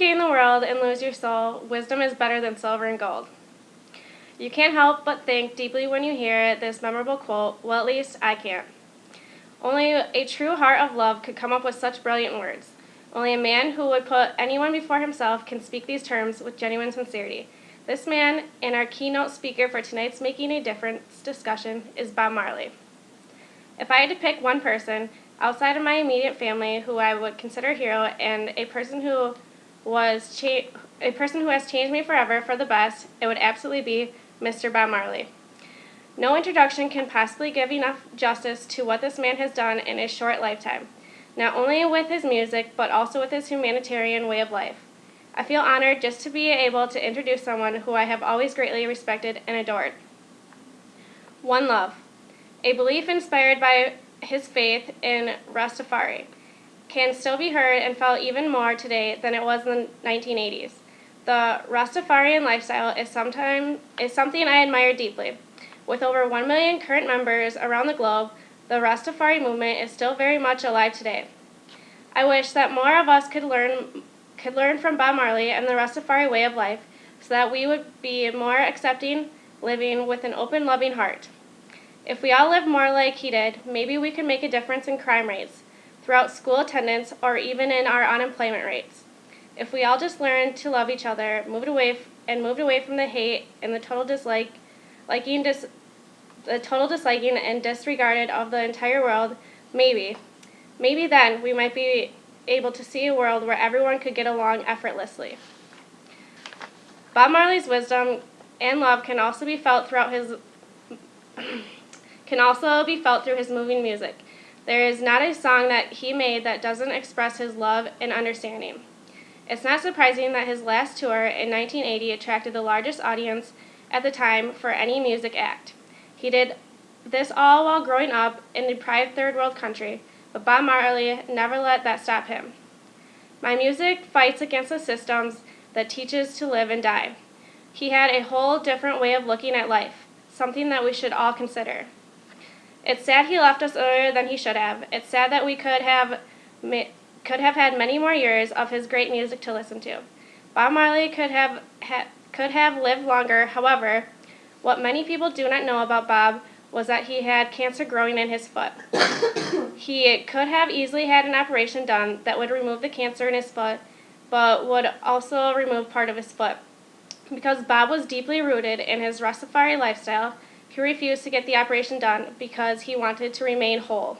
gain the world and lose your soul, wisdom is better than silver and gold. You can't help but think deeply when you hear this memorable quote. Well, at least I can't. Only a true heart of love could come up with such brilliant words. Only a man who would put anyone before himself can speak these terms with genuine sincerity. This man, and our keynote speaker for tonight's Making a Difference discussion, is Bob Marley. If I had to pick one person outside of my immediate family who I would consider a hero and a person who has changed me forever for the best, it would absolutely be Mr. Bob Marley. No introduction can possibly give enough justice to what this man has done in his short lifetime, not only with his music, but also with his humanitarian way of life. I feel honored just to be able to introduce someone who I have always greatly respected and adored. One love. A belief inspired by his faith in Rastafari can still be heard and felt even more today than it was in the 1980s. The Rastafarian lifestyle is something I admire deeply. With over 1 million current members around the globe, the Rastafari movement is still very much alive today. I wish that more of us could learn from Bob Marley and the Rastafari way of life so that we would be more accepting, living with an open, loving heart. If we all lived more like he did, maybe we could make a difference in crime rates, throughout school attendance, or even in our unemployment rates. If we all just learned to love each other, moved away from the hate and the total disliking and disregarded of the entire world, maybe then we might be able to see a world where everyone could get along effortlessly. Bob Marley's wisdom and love can also be felt through his moving music. There is not a song that he made that doesn't express his love and understanding. It's not surprising that his last tour in 1980 attracted the largest audience at the time for any music act. He did this all while growing up in a deprived third world country, but Bob Marley never let that stop him. My music fights against the systems that teaches to live and die. He had a whole different way of looking at life, something that we should all consider. It's sad he left us earlier than he should have. It's sad that we could have had many more years of his great music to listen to. Bob Marley could have lived longer. However, what many people do not know about Bob was that he had cancer growing in his foot. He could have easily had an operation done that would remove the cancer in his foot, but would also remove part of his foot. Because Bob was deeply rooted in his Rastafari lifestyle, he refused to get the operation done because he wanted to remain whole,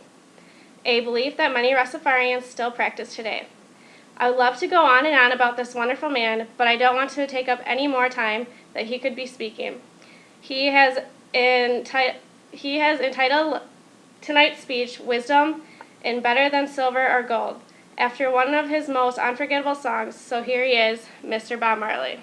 a belief that many Rastafarians still practice today. I would love to go on and on about this wonderful man, but I don't want to take up any more time that he could be speaking. He has entitled tonight's speech, Wisdom and Better Than Silver or Gold, after one of his most unforgettable songs. So here he is, Mr. Bob Marley.